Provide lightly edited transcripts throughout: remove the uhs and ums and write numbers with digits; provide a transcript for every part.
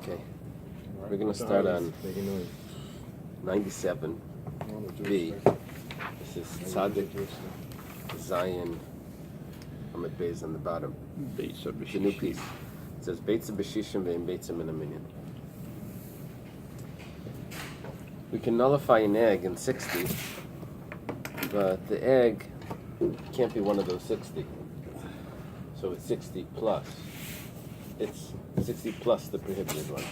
Okay, we're going to start on 97B. This is Tzaddik, Zion, Amid Bais on the bottom. Bais of It's a new piece. It says Bais of Beshishim ve'im Bais of Menachem. We can nullify an egg in 60, but the egg can't be one of those 60. So it's 60 plus. It's 60 plus the prohibited one.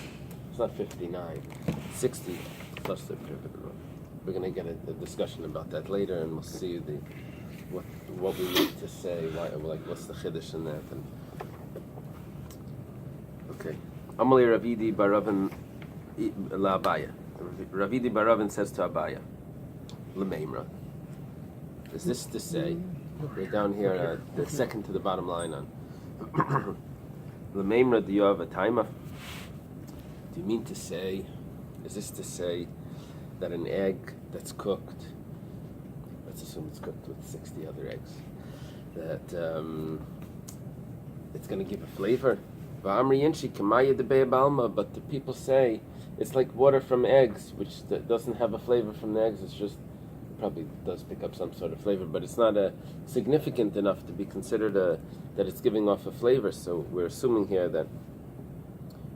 It's not 59. It's 60 plus the prohibited one. We're going to get a discussion about that later, and we'll see what we need to say. What's the chiddush in that? Okay. Amali Ravidi Baravin La Abaya. Ravidi Baravin says to Abaya, L'meimra. Is this to say? We're down here, the second to the bottom line on. L'meimra do you have a timer? Do you mean to say? Is this to say that an egg that's cooked? Let's assume it's cooked with 60 other eggs. That it's going to give a flavor. But the people say it's like water from eggs, which doesn't have a flavor from the eggs. It's just, it probably does pick up some sort of flavor, but it's not significant enough to be considered that it's giving off a flavor. So we're assuming here that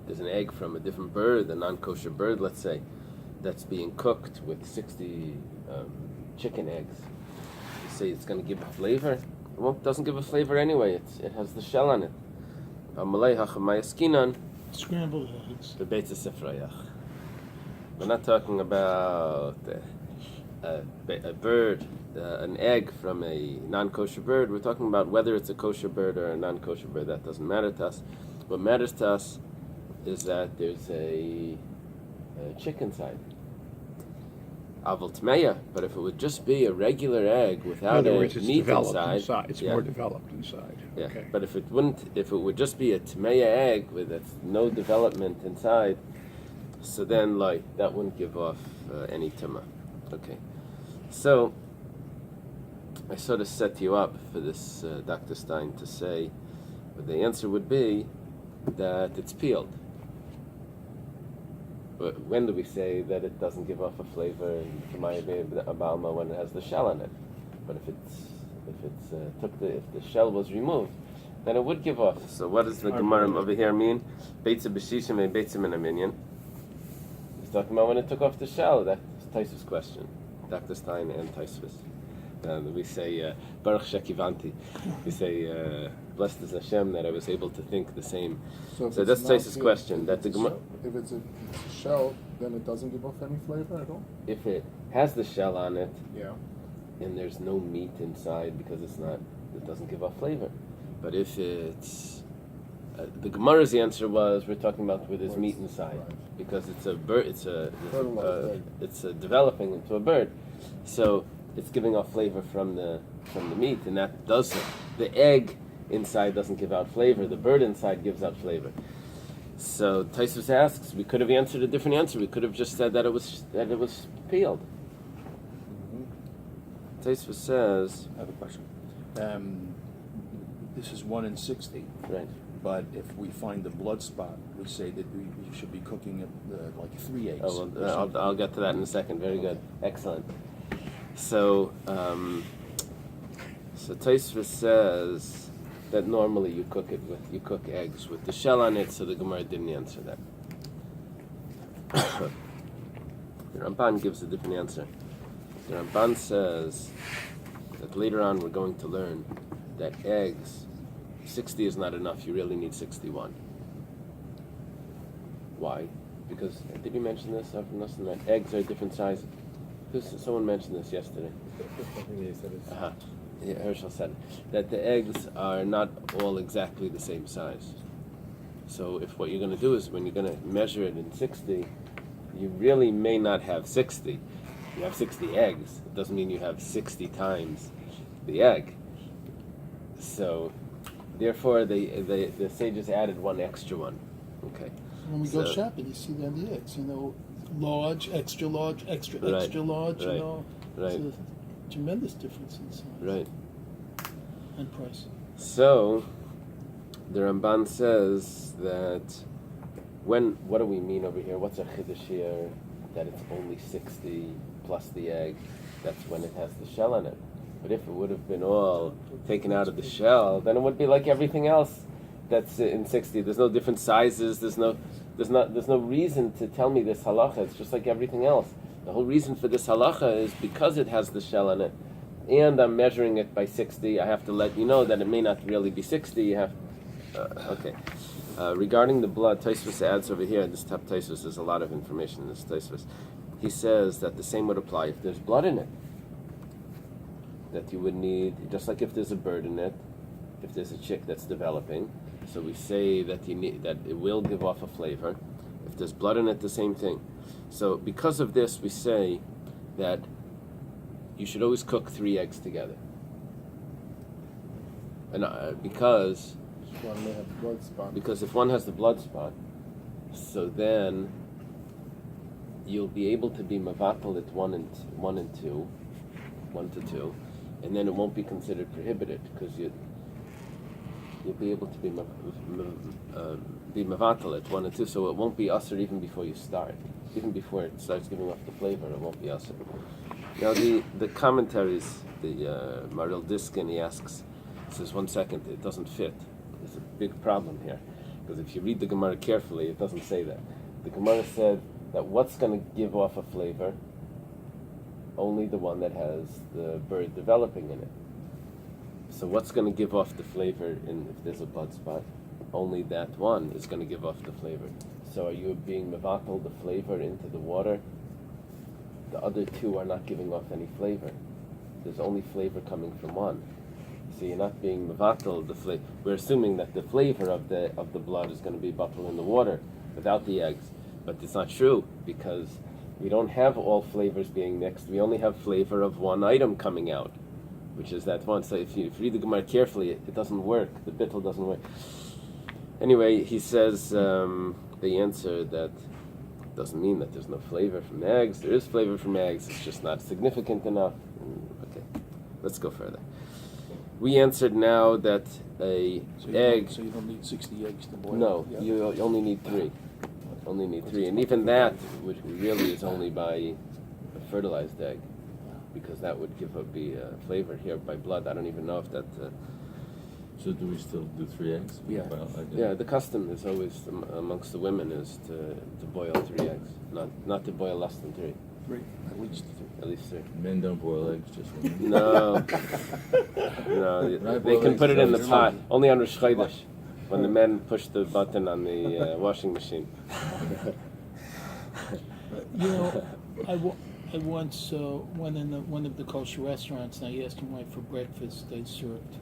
there's an egg from a different bird, a non-kosher bird, let's say, that's being cooked with 60 chicken eggs. You say it's going to give a flavor? Well, it doesn't give a flavor anyway. It has the shell on it. Scrambled eggs. The Beit Sefrayach. We're not talking about a bird, an egg from a non-kosher bird. We're talking about whether it's a kosher bird or a non-kosher bird. That doesn't matter to us. What matters to us is that there's a chick inside. Aval tmeya, but if it would just be a regular egg without meat inside, it's more developed inside. Yeah, Okay. but if it would just be a tmeya egg with no development inside, so then that wouldn't give off any tumah. Okay, so I sort of set you up for this, Dr. Stein, to say, but the answer would be that it's peeled. But when do we say that it doesn't give off a flavor in Abalma when it has the shell on it? But if the shell was removed, then it would give off. So what does the Gemara over here mean? Beitza b'shishim and beitza min aminyan. He's talking about when it took off the shell. That's Taisvus' question. Dr. Stein and Taisvus. We say Baruch Shekivanti. We say blessed is Hashem that I was able to think the same. So that's Taisvus' question. That the Gemara. If it's a shell, then it doesn't give off any flavor at all? If it has the shell on it, yeah, and there's no meat inside because it doesn't give off flavor. But if it's the Gemara's answer was we're talking about with his meat inside, right, because it's a bird. It's developing into a bird, so it's giving off flavor from the meat, and that doesn't. The egg inside doesn't give out flavor. The bird inside gives out flavor. So Taisus asks, we could have answered a different answer. We could have just said that it was peeled. Mm-hmm. Taisus says, I have a question. This is 1 in 60. Right. But if we find the blood spot, we say that we should be cooking it like 3 eggs. Oh, well, I'll get to that in a second. Very good. Excellent. So Taisus says that normally you cook eggs with the shell on it, so the Gemara didn't answer that. The Ramban gives a different answer. The Ramban says that later on we're going to learn that eggs, 60 is not enough, you really need 61. Why? Because, did you mention this? That eggs are different sizes. Someone mentioned this yesterday. Yeah, Herschel said that the eggs are not all exactly the same size. So if what you're going to do is when you're going to measure it in 60, you really may not have 60. You have 60 eggs. It doesn't mean you have 60 times the egg. So therefore, the sages added one extra one. Okay. When we go shopping, you see then the eggs, large, extra large, extra large, Right. It's a tremendous difference in size. Right. And price. So, the Ramban says that what do we mean over here? What's a chiddush here? That it's only 60 plus the egg. That's when it has the shell in it. But if it would have been all taken out of the shell, then it would be like everything else that's in 60. There's no different sizes. There's no reason to tell me this halacha. It's just like everything else. The whole reason for this halacha is because it has the shell in it, and I'm measuring it by 60. I have to let you know that it may not really be 60. You have okay. Regarding the blood, Tosfos adds over here. This top Tosfos, there's a lot of information in this Tosfos. He says that the same would apply if there's blood in it. That you would need, just like if there's a bird in it, if there's a chick that's developing. So we say that it will give off a flavor. If there's blood in it, the same thing. So because of this, we say that you should always cook 3 eggs together. And because One may have blood spot. if one has the blood spot, so then you'll be able to be mavatal at 1 and 2, 1 to 2, and then it won't be considered prohibited because you'll be able to be mavatal at 1 and 2, so it won't be usher even before you start. Even before it starts giving off the flavor, it won't be usher. Now the commentaries, the Maril Diskin, he asks, says 1 second, it doesn't fit. There's a big problem here, because if you read the Gemara carefully, it doesn't say that. The Gemara said that what's going to give off a flavor? Only the one that has the bird developing in it. So what's going to give off the flavor if there's a blood spot? Only that one is going to give off the flavor. So are you being mevatel the flavor into the water? The other 2 are not giving off any flavor. There's only flavor coming from one. So you're not being mevatel the flavor. We're assuming that the flavor of the blood is going to be batel in the water without the eggs. But it's not true, because we don't have all flavors being mixed. We only have flavor of one item coming out, which is that one. So if you read the Gemara carefully, it doesn't work. The bittul doesn't work. Anyway, he says the answer that doesn't mean that there's no flavor from eggs. There is flavor from eggs. It's just not significant enough. Okay, let's go further. We answered now that egg. So you don't need 60 eggs to boil. No, Yeah. you only need 3. Only need 3, and even that, which really is only by a fertilized egg, because that would be a flavor here by blood. I don't even know if that. So do we still do 3 eggs? Yeah. Well, Yeah, the custom is always amongst the women is to boil 3 eggs, not to boil less than 3. 3, at least 3. At least 3. Men don't boil eggs, just women. No, they can put it in the pot only on Rosh Chodesh, when the men push the button on the washing machine. I once went in one of the kosher restaurants, and I asked him why for breakfast they served.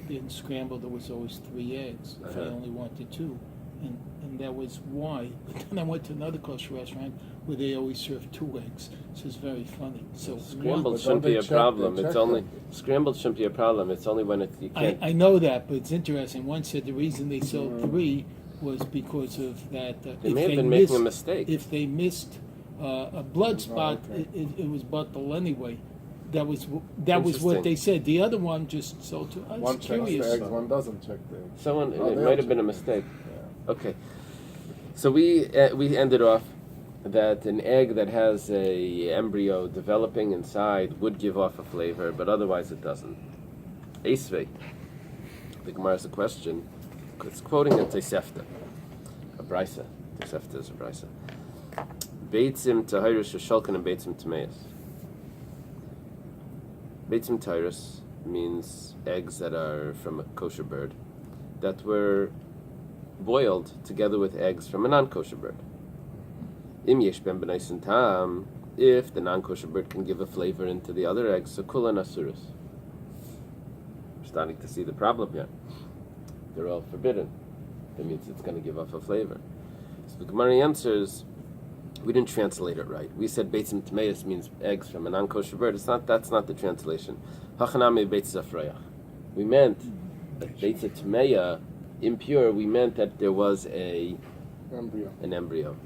In scrambled, there was always 3 eggs if I only wanted 2, and that was why. But then I went to another kosher restaurant where they always served 2 eggs. So it's very funny. So Scrambled shouldn't be a problem. It's only scrambled shouldn't be a problem. It's only when you can't. I know that, but it's interesting. One said the reason they sold 3 was because of that. They may have been making a mistake. If they missed a blood spot, it was bottle anyway. That was what they said. The other one just sold to us. One checks Curious. the eggs, one doesn't check the eggs. It might have been a mistake. Okay, so we ended off that an egg that has a embryo developing inside would give off a flavor, but otherwise it doesn't. Eisvei. The Gemara has a question. It's quoting a Tosefta, a brisa. Tosefta is a brisa. Beitzim tahirus shulkan and beitzim tameis. Beitzim tahirus means eggs that are from a kosher bird that were boiled together with eggs from a non-kosher bird. Im yesh ben b'nais tam, if the non-kosher bird can give a flavor into the other eggs, so kulan asurus. We're starting to see the problem here. They're all forbidden. That means it's going to give off a flavor. So the Gemara answers, we didn't translate it right. We said beitzim tameis means eggs from a non-kosher bird. That's not the translation. Hachanami beitzis afrayach. We meant that beitzah tameya, impure, we meant that there was an embryo.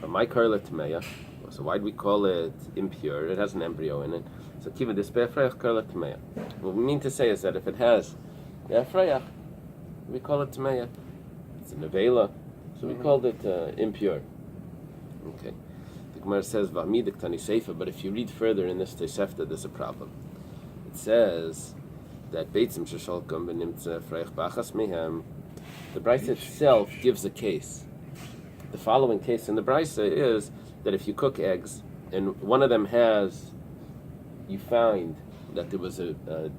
My karla tameya. So why do we call it impure? It has an embryo in it. So kiva dispeafrayach karla tameya. What we mean to say is that if it has the afrayach, we call it tameya. It's a nevela. So So we called it impure. Okay. The Gemara says, "V'amidik tani seifa," but if you read further in this Tosefta, there's a problem. It says that beitzim shesholkom v'nimtza freich bachas mehem. The Bais itself gives a case. The following case in the Bais is that if you cook eggs and one of them you find that there was a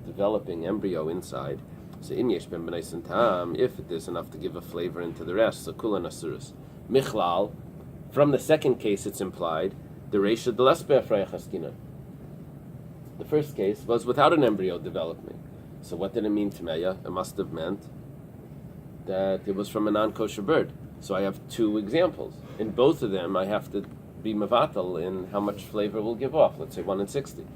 developing embryo inside. So im yesh ben b'nais and tam, if it is enough to give a flavor into the rest, so kulan asuras. Michlal, from the second case it's implied, the reisha de lesbe afrei chaskina. The first case was without an embryo developing. So what did it mean to Meya? It must have meant that it was from a non-kosher bird. So I have two examples. In both of them, I have to be mevatel in how much flavor we'll give off. Let's say 1 in 60.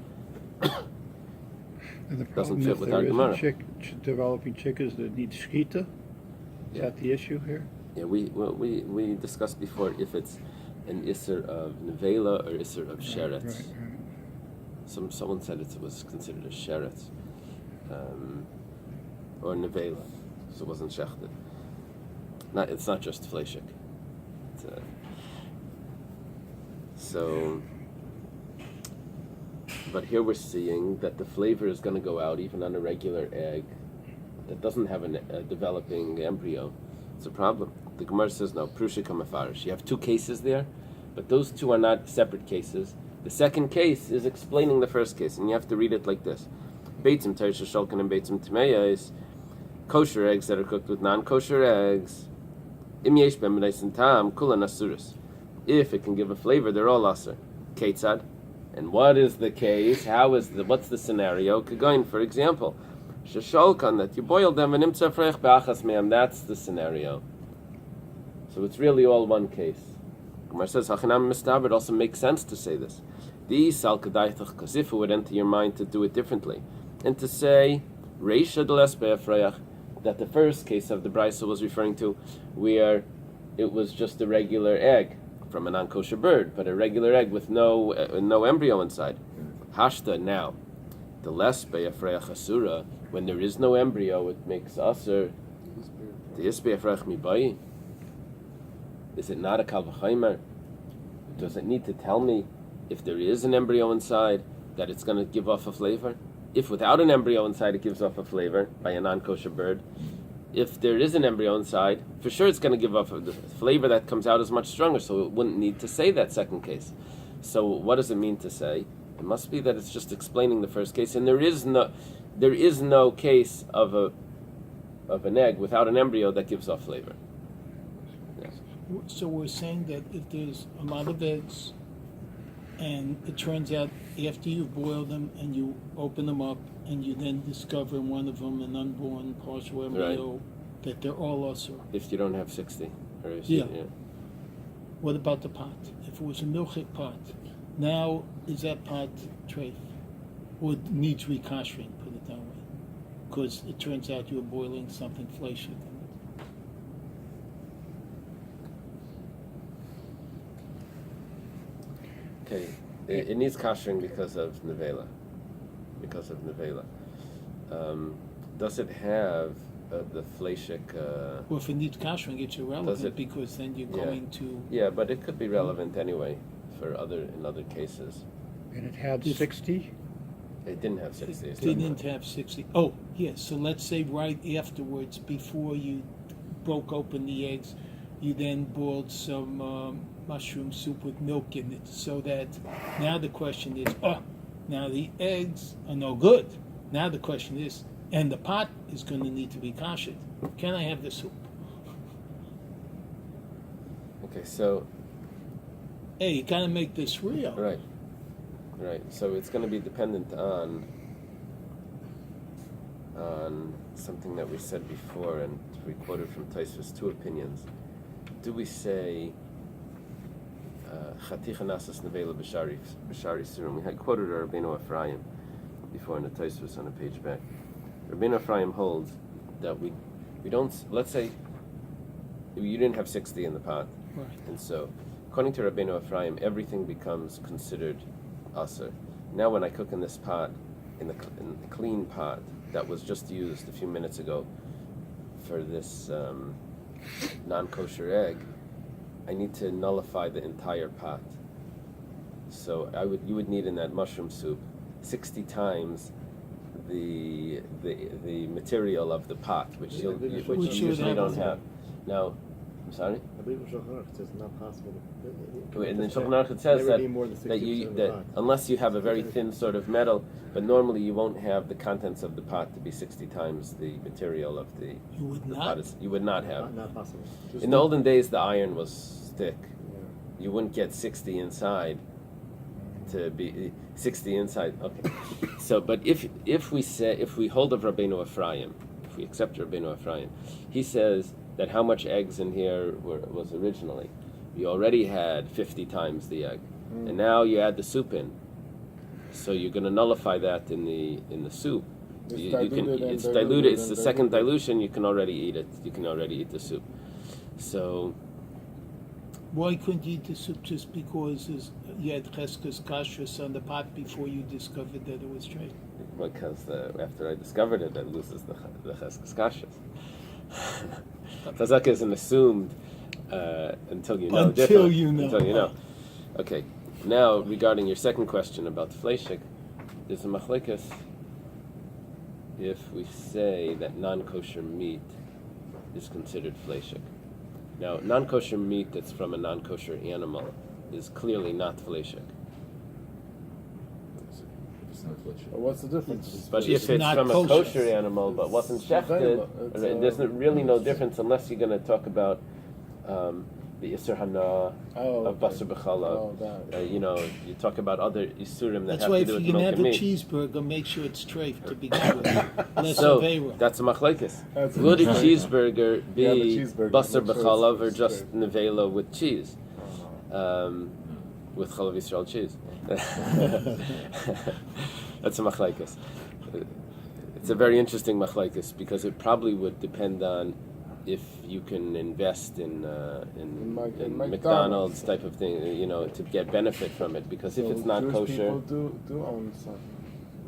And the Doesn't problem fit if with there our is Gemara. developing chickens that need shkita. Is Yeah. that the issue here? Yeah, we discussed before if it's an isser of nevela or isser of sheretz. Right. Someone said it was considered a sheretz, or nevela, so it wasn't shechted. It's not just fleshik. But here we're seeing that the flavor is going to go out even on a regular egg that doesn't have a developing embryo. It's a problem. The Gemara says no, prushik hamafarish. You have two cases there, but those two are not separate cases. The second case is explaining the first case, and you have to read it like this. Beitzim teresh sholkin and beitzim tmeya is kosher eggs that are cooked with non-kosher eggs. Im yesh ben b'nais and tam kulan asuris. If it can give a flavor, they're all aser. Ketzad. And what is the case? What's the scenario? Kagoin, for example, shesholkan, that you boil them and imtza freich b'achas me'am. That's the scenario. So it's really all one case. Gemara says hachinam mistaber. It also makes sense to say this. The sal kadaitach, because if it would enter your mind to do it differently, and to say reisha deles be'afreich, that the first case of the Brisa was referring to where it was just a regular egg from a non-kosher bird, but a regular egg with no embryo inside. Hashta now, the les be'afreich asura, when there is no embryo, it makes aser. The is be'afreich mibai. Is it not a kal v'chaimer? Does it need to tell me if there is an embryo inside that it's going to give off a flavor? If without an embryo inside it gives off a flavor by a non-kosher bird, if there is an embryo inside, for sure it's going to give off the flavor that comes out is much stronger, so it wouldn't need to say that second case. So what does it mean to say? It must be that it's just explaining the first case, and there is no case of an egg without an embryo that gives off flavor. Yes. So we're saying that if there's a lot of eggs, and it turns out after you boil them and you open them up and you then discover in one of them an unborn partial embryo, that they're all usher. If you don't have 60. Or if Yeah. What about the pot? If it was a milchik pot, now is that pot treif? Or needs rekashering, put it that way? Because it turns out you're boiling something fleshik. Okay, it needs kashering because of nevela. Does it have the fleshik? Well, if it needs kashering, it's irrelevant because then you're going to. Yeah, but it could be relevant anyway in other cases. And it had 60? It didn't have 60. It didn't have 60. Oh, yes. So let's say right afterwards, before you broke open the eggs, you then boiled some mushroom soup with milk in it. So that now the question is, now the eggs are no good. Now the question is, and the pot is going to need to be kashed. Can I have the soup? Okay, so. Hey, you got to make this real. Right. So it's going to be dependent on something that we said before, and we quoted from Tosfos two opinions. Do we say Chaticha Nasas Nevela B'Shari Surim? We had quoted Rabbeinu Ephraim before in the Tosfos on a page back. Rabbeinu Ephraim holds that we don't. Let's say you didn't have 60 in the pot, Right. and so according to Rabbeinu Ephraim, everything becomes considered aser. Now, when I cook in this pot, in the clean pot that was just used a few minutes ago for this non-kosher egg, I need to nullify the entire pot. So you would need in that mushroom soup 60 times the material of the pot, which you usually don't have. Now, I'm sorry. I believe in Shulchan Aruch it says it's not possible. And then Shulchan Aruch it says that unless you have a very thin sort of metal, but normally you won't have the contents of the pot to be 60 times the material of the pot. You would not have. Not possible. In the olden days, the iron was thick. You wouldn't get 60 inside to be 60 inside. Okay. So, but if we hold of Rabbeinu Ephraim, if we accept Rabbeinu Ephraim, he says that how much eggs in here was originally. You already had 50 times the egg, and now you add the soup in. So you're going to nullify that in the soup. It's diluted. It's the second dilution. You can already eat it. You can already eat the soup. So why couldn't you eat the soup just because you had cheskes kashrus on the pot before you discovered that it was straight? Because after I discovered it, it loses the cheskes kashrus. Chazaka isn't assumed until you know. Until you know. Until you know. Okay. Now, regarding your second question about fleishik, there's a machlekes if we say that non-kosher meat is considered fleishik. Now, non-kosher meat that's from a non-kosher animal is clearly not fleishik. It's not flesh. What's the difference? But It's if it's not from kosher. a kosher animal but wasn't shechted, there's really no difference unless you're going to talk about the Isser Hana of Basar B'Chalav. You talk about other Isurim that That's have why to if do with you're milk going to and have a meat. cheeseburger, make sure it's treif to begin with. Less So Aveira. that's a machlekes. That's a Would a machlekes. cheeseburger be Yeah, the cheeseburger, Basar make sure B'Chalav or it's just straight. nevela with cheese? With Chalav Yisrael cheese. That's a machlekes. It's a very interesting machlekes because it probably would depend on if you can invest in McDonald's type of thing, to get benefit from it. Because if it's not Jewish kosher, people do own some.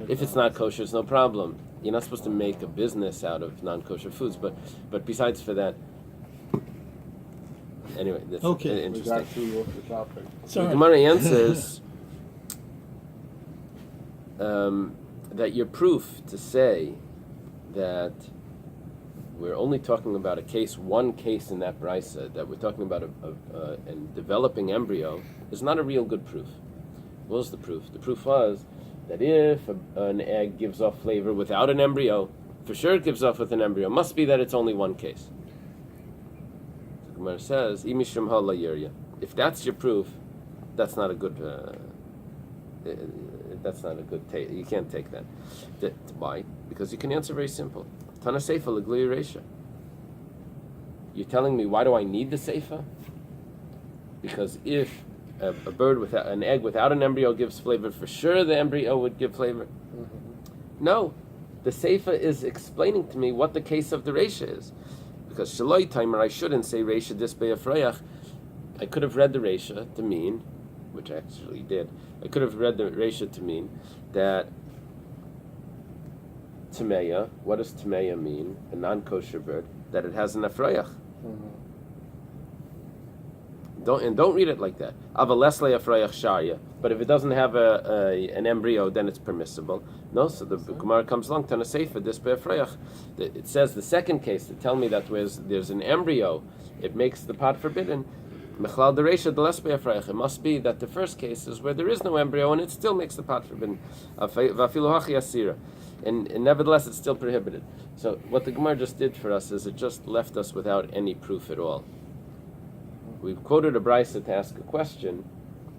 if it's not kosher, it's no problem. You're not supposed to make a business out of non-kosher foods. But besides for that, anyway, that's Okay. We interesting. got through off the topic. The Gemara answers that your proof to say that we're only talking about one case in that brisa, that we're talking about a developing embryo, is not a real good proof. What was the proof? The proof was that if an egg gives off flavor without an embryo, for sure it gives off with an embryo. Must be that it's only one case. The Gemara says, "Imishum ha la yirya." If that's your proof, that's not a good. That's not a good. You can't take that. Why? Because you can answer very simple. Tana seifa l'glui reisha. You're telling me why do I need the seifa? Because if a bird without an egg without an embryo gives flavor, for sure the embryo would give flavor. Mm-hmm. No, the seifa is explaining to me what the case of the reisha is. Because shaloi timer, I shouldn't say reisha dis be'afrayach. I could have read the reisha to mean, which I actually did. I could have read the reisha to mean that Tameya, what does Tameya mean? A non-kosher bird, that it has an afrayach. Don't read it like that. Avalesle afrayach sharya. But if it doesn't have an embryo, then it's permissible. No, so the Gemara comes along, Tana Seifa, this be'afrayach. It says the second case to tell me that there's an embryo, it makes the pot forbidden. Mechlal dereisha deles be'afrayach. It must be that the first case is where there is no embryo and it still makes the pot forbidden. Vafilu hachi asira. And nevertheless, it's still prohibited. So what the Gemara just did for us is it just left us without any proof at all. We've quoted a brisa to ask a question.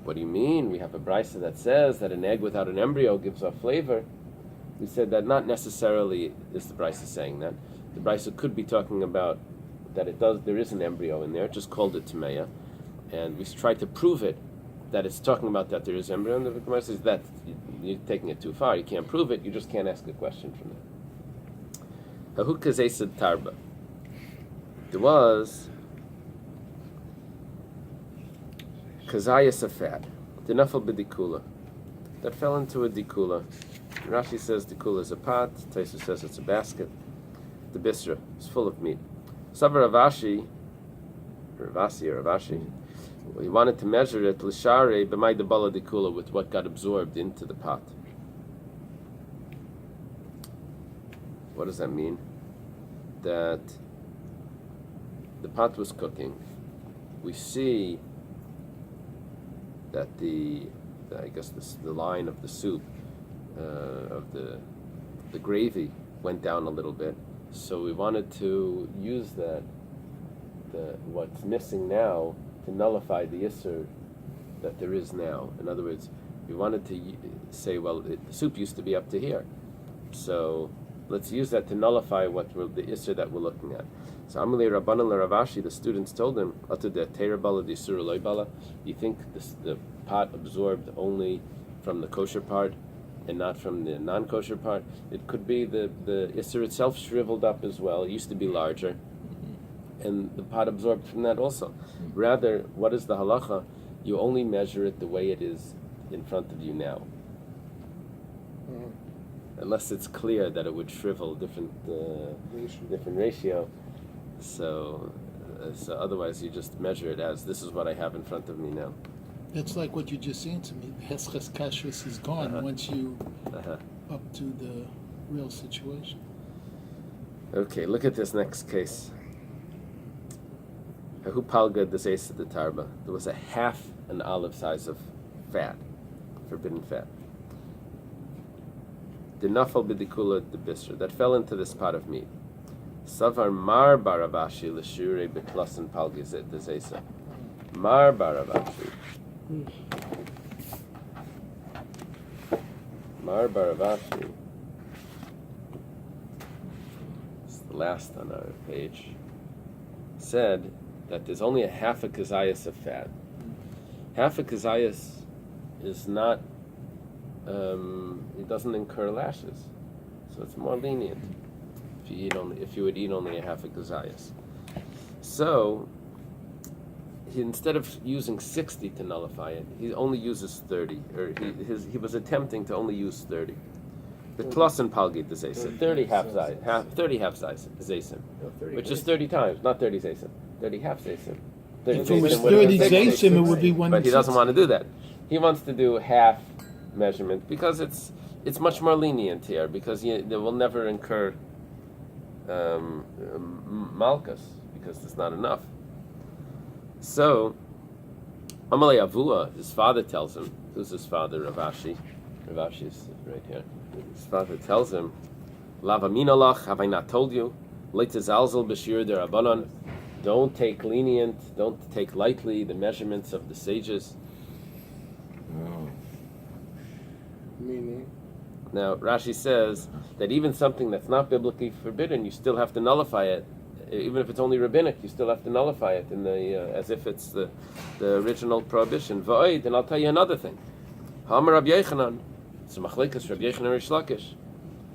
What do you mean? We have a brisa that says that an egg without an embryo gives off flavor. We said that not necessarily is the brisa saying that. The brisa could be talking about that there is an embryo in there, just called it Tameya. And we tried to prove it, that it's talking about that there is embryo, and the Gemara says that you're taking it too far. You can't prove it. You just can't ask a question from that. Hahukazesed tarba. There was kazayas of fat, denafel b'dikula, that fell into a dikula. Rashi says dikula is a pot. Taisu says it's a basket. The bisra is full of meat. Savar Ravashi, We wanted to measure it l'share b'may debala dekula, with what got absorbed into the pot. What does that mean? That the pot was cooking. We see that the line of the soup, of the gravy, went down a little bit. So we wanted to use what's missing now, to nullify the isser that there is now. In other words, we wanted to say, well, the soup used to be up to here, so let's use that to nullify the isser that we're looking at. So Amalei Rabbanan Ravashi, the students told him, you think the pot absorbed only from the kosher part and not from the non-kosher part? It could be the isser itself shriveled up as well. It used to be larger, and the pot absorbed from that also. Rather, what is the halacha? You only measure it the way it is in front of you now. Unless it's clear that it would shrivel different ratio. So otherwise you just measure it as, this is what I have in front of me now. That's like what you just answered me. The Hesches Kashrus is gone once you up to the real situation. Okay, look at this next case. Who palgad this ace of the tarba? There was a half an olive size of fat, forbidden fat. The nafal b'dikula the bisra, that fell into this pot of meat. Savar mar baravashi l'shure b'klasen palgizet the zesa. Mar baravashi. Mar baravashi. It's the last on our page. Said that there's only a half a kazayas of fat. Half a kazayas is not, it doesn't incur lashes, so it's more lenient if you would eat only a half a kazayas. So instead of using 60 to nullify it, he only uses 30, or he was attempting to only use 30. The klasen palgid the zaysim, 30 half zaysim, which is 30 times, not 30 zaysim, 30 half zaysim. If it was 30 zaysim, it would be 1. But he doesn't want to do that. He wants to do half measurement because it's much more lenient here, because they will never incur malchus, because there's not enough. So Amalei Avua, his father tells him, who's his father? Ravashi is right here. His father tells him, Lavaminalach, have I not told you? Leitazalzel b'shir derabanan. Don't take lightly the measurements of the sages. Meaning? Now, Rashi says that even something that's not biblically forbidden, you still have to nullify it. Even if it's only rabbinic, you still have to nullify it in as if it's the original prohibition. V'oid, and I'll tell you another thing. Ha'amar Rabbi Yochanan, it's a machlekes Rabbi Yochanan and Rish Lakish.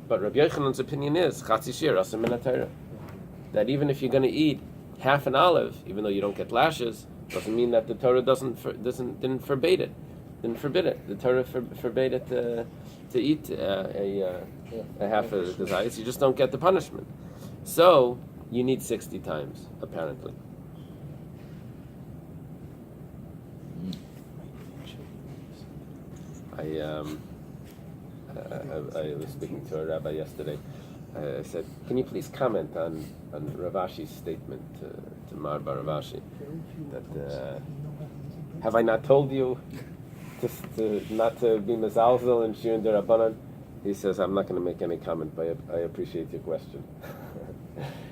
But Rabbi Yochanan's opinion is chatzi shir asur min haTorah, that even if you're going to eat half an olive, even though you don't get lashes, doesn't mean that the Torah didn't forbid it. The Torah forbade it to eat a half of the zayis. You just don't get the punishment. So you need 60 times, apparently. I was speaking to a rabbi yesterday. I said, can you please comment on Ravashi's statement to Mar Bar Ravashi, that have I not told you to not to be mezalzel and shir derabanan? He says, I'm not going to make any comment, but I appreciate your question.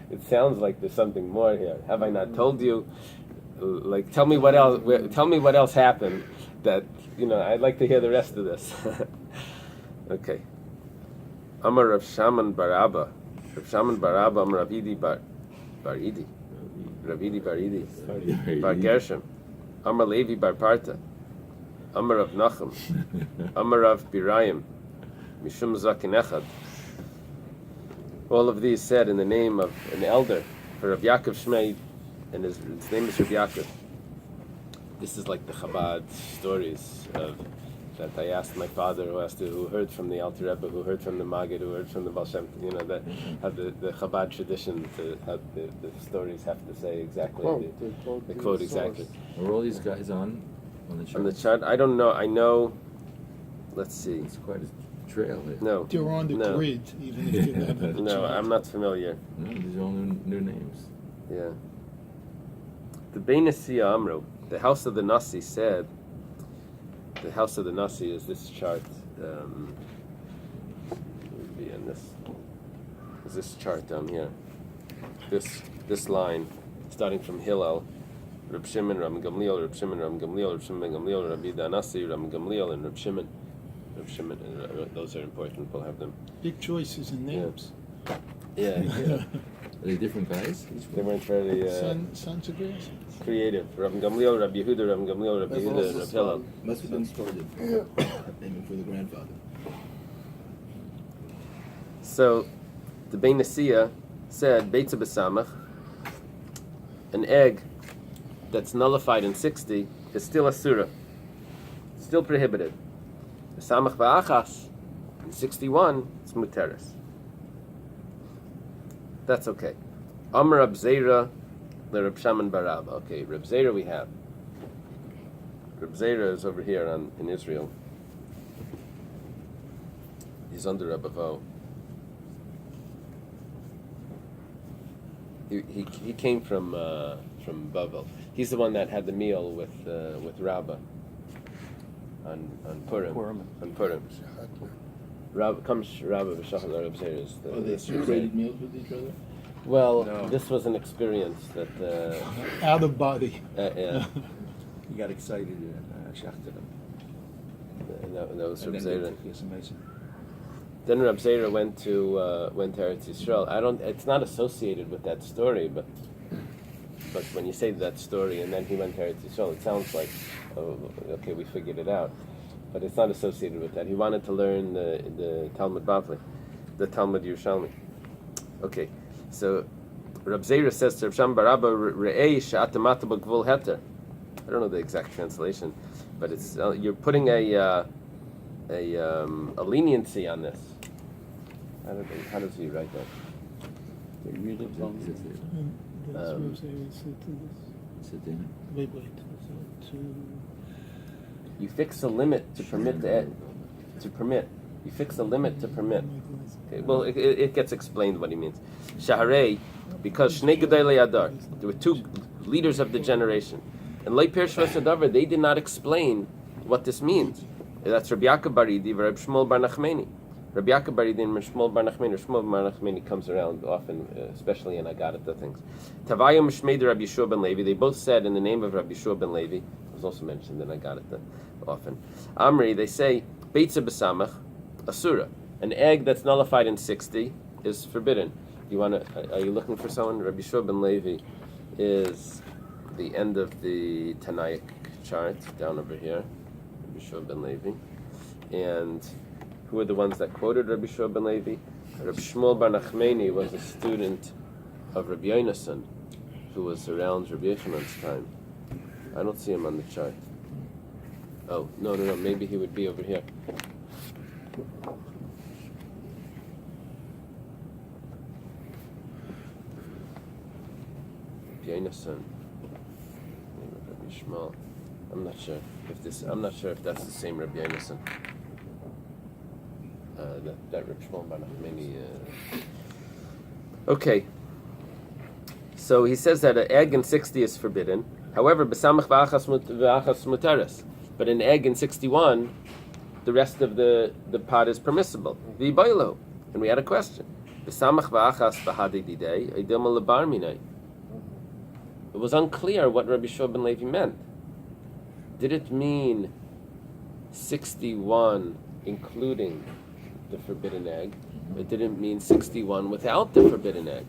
It sounds like there's something more here. Have I not told you? Like, tell me what else happened. That I'd like to hear the rest of this. Okay. Amar Rav Shaman bar Abba, Amar Rav Idi bar Gershom, Amar Levi bar Parta, Amar Rav Nachum, Amar Rav Birayim, Mishum Zakin Echad. All of these said in the name of an elder for Rav Yaakov Shmei, and his name is Rav Yaakov. This is like the Chabad stories of that I asked my father, who heard from the Alter Rebbe, who heard from the Maggid, who heard from the Baal Shem Tov, that how the Chabad tradition, how the stories have to say exactly the quote exactly. Are all these guys on the chart? On the chart, I don't know. I know. Let's see. It's quite a trail here. No, They're on the no. grid, even if you're not on the no, chart. I'm not familiar. No, these are all new names. Yeah. The Bais Amru, the house of the Nasi said. The house of the Nasi is this chart. Would be in this. Is this chart down here? This line, starting from Hillel, Reb Shimon, Reb Gamliel, Reb Shimon, Reb Gamliel, Reb Shimon, Gamliel, Rabbi Danasi, Reb Gamliel, and Reb Shimon. Reb Shimon. Those are important. We'll have them. Big choices in names. Yeah. Are they different guys? They weren't very Sons of grandsons. creative. Reb Gamliel, Reb Yehuda, Reb Gamliel, Reb Yehuda, and Reb Hillel. Must have been started naming for the grandfather. So, the Bein Nasiya said, Beitza B'samach, an egg that's nullified in 60 is still asura, still prohibited. B'samach Ba'achas, in 61, it's muteris. That's okay. Amr Reb Zera, the Reb Shaman Barab. Okay, Reb Zera we have. Reb Zera is over here in Israel. He's under Reb Avo. He came from Bavel. He's the one that had the meal with Rabbi on Purim. On Purim. Rabbi B'Shachar Reb Zera is the. They traded meals with each other? Well, No. this was an experience that. Out of body. Yeah. He got excited and shachted him. That was And Reb then Zera. yes, amazing. Then Reb Zera went to Eretz Yisrael. It's not associated with that story, but when you say that story and then he went to Eretz Yisrael, it sounds like, oh, okay, we figured it out. But it's not associated with that. He wanted to learn the Talmud Bavli, the Talmud Yerushalmi. Okay, so Reb Zera says to Reb Sham Barabba, Re'ei she'atamata b'gvul heter. I don't know the exact translation, but it's you're putting a leniency on this. How does he write that? They read it long as That's what I'm saying. Said to this. Sit in. Wait. You fix a limit to permit to permit. You fix a limit to permit. Okay, well, it gets explained what he means. Shaharei, because Shnei Gedolei Adar, there were two leaders of the generation, and Lei Pirsh V'Sadavar, they did not explain what this means. That's Rabbi Yaakov Baridi, Rabbi Shmuel Bar Nachmani. Rabbi Yaakov Baridi and Shmuel Bar Nachmani. Shmuel Bar Nachmani comes around often, especially in Agadah things. Tavayim Shmei Rabbi Yeshua ben Levi. They both said in the name of Rabbi Yeshua ben Levi. It was also mentioned in Agadah often. Amri, they say Beitza B'Samach, Asura. An egg that's nullified in 60 is forbidden. Are you looking for someone? Rabbi Yeshua ben Levi is the end of the Tanaic chart down over here. Rabbi Yeshua ben Levi. And who are the ones that quoted Rabbi Yeshua ben Levi? Rabbi Shmuel Bar Nachmani was a student of Rabbi Yonasan, who was around Rabbi Yechanan's time. I don't see him on the chart. Oh, no, maybe he would be over here. Rabbi Yonasan. Rabbi Shmuel. I'm not sure if that's the same Rabbi Yonasan. That Rabbi Shmuel Bar Nachmani. Okay. So he says that an egg in 60 is forbidden. However, b'samach v'achas muteres. But an egg in 61, the rest of the pot is permissible. V'yibaylo. And we had a question. B'samach v'achas v'hadi didei idilma lebar minei. It was unclear what Rabbi Yeshua ben Levi meant. Did it mean 61 including the forbidden egg? It didn't mean 61 without the forbidden egg.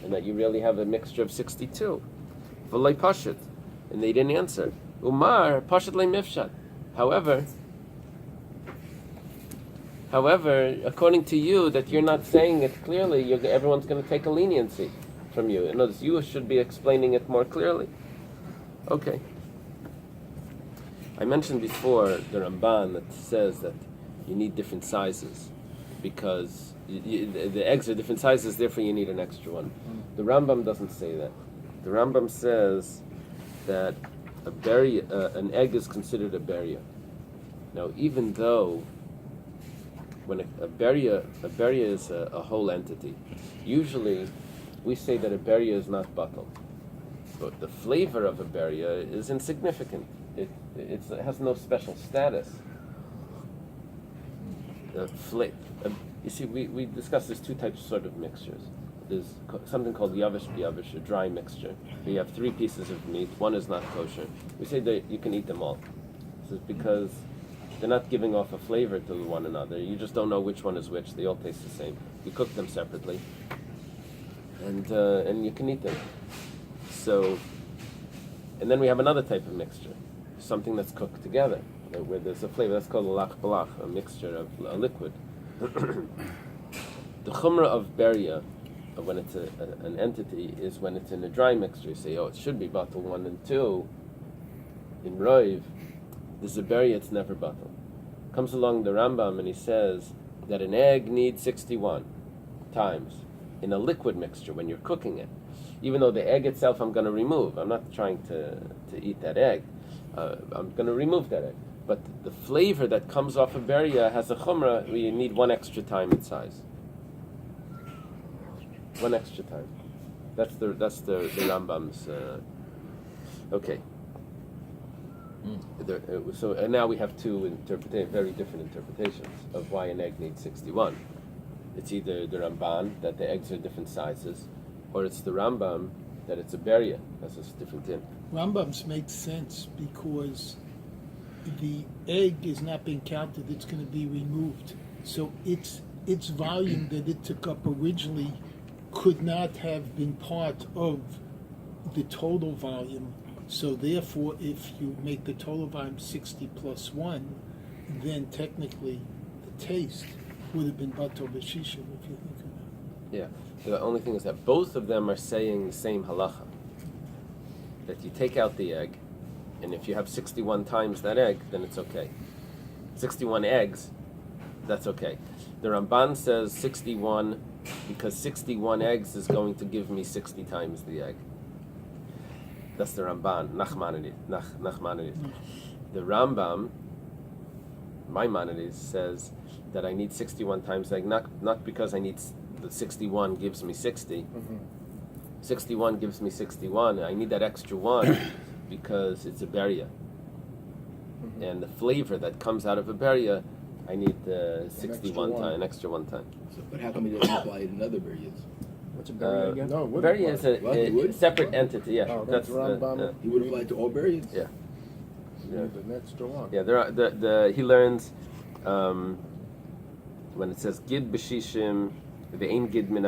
And that you really have a mixture of 62. V'lei pashut. And they didn't answer. Umar pashut lei mifshat. However, according to you, that you're not saying it clearly, everyone's going to take a leniency from you. In other words, you should be explaining it more clearly. Okay. I mentioned before the Ramban that says that you need different sizes because the eggs are different sizes, therefore you need an extra one. The Rambam doesn't say that. The Rambam says that an egg is considered a beria. Now, even though when a beria is a whole entity, usually we say that a beria is not batal, but the flavor of a beria is insignificant. It has no special status. You see, we discussed there's two types sort of mixtures. There's something called yavish biyavish, a dry mixture. You have 3 pieces of meat, one is not kosher. We say that you can eat them all. This is because they're not giving off a flavor to one another. You just don't know which one is which. They all taste the same. You cook them separately, and you can eat them. So, and then we have another type of mixture, something that's cooked together, where there's a flavor. That's called a lach balach, a mixture of a liquid. The chumrah of beria, when it's an entity, is when it's in a dry mixture. You say, it should be batal 1 and 2. In Roiv, there's a beria, it's never batal. Comes along the Rambam and he says that an egg needs 61 times in a liquid mixture when you're cooking it. Even though the egg itself I'm going to remove. I'm not trying to eat that egg. I'm going to remove that egg. But the flavor that comes off a beria has a chumrah where you need 1 extra time in size. 1 extra time. That's the Rambam's. Okay. So and now we have 2 very different interpretations of why an egg needs 61. It's either the Ramban that the eggs are different sizes, or it's the Rambam that it's a beria. That's a different thing. Rambam's makes sense because the egg is not being counted; it's going to be removed. So its volume that it took up originally could not have been part of the total volume. So therefore, if you make the total volume 60 plus 1, then technically the taste would have been batal b'shishim, if you think of it. Yeah. The only thing is that both of them are saying the same halacha. That you take out the egg, and if you have 61 times that egg, then it's okay. 61 eggs, that's okay. The Ramban says 61 because 61 eggs is going to give me 60 times the egg. That's the Ramban, Nachmanides. The Rambam, Maimonides, says that I need 61 times egg, not because I need the 61 gives me 60. 61 gives me 61. I need that extra 1 because it's a beria. And the flavor that comes out of a beria, I need the 61 time, an extra 1 time. So, but how come he doesn't apply it in other bereas? What's a beria again? No, it wouldn't Beria is a separate entity. Yeah, Oh, that's Rambam. He would apply it to all bereas? Yeah. You need the extra 1. Yeah, there are he learns when it says gid b'shishim, the ein gid min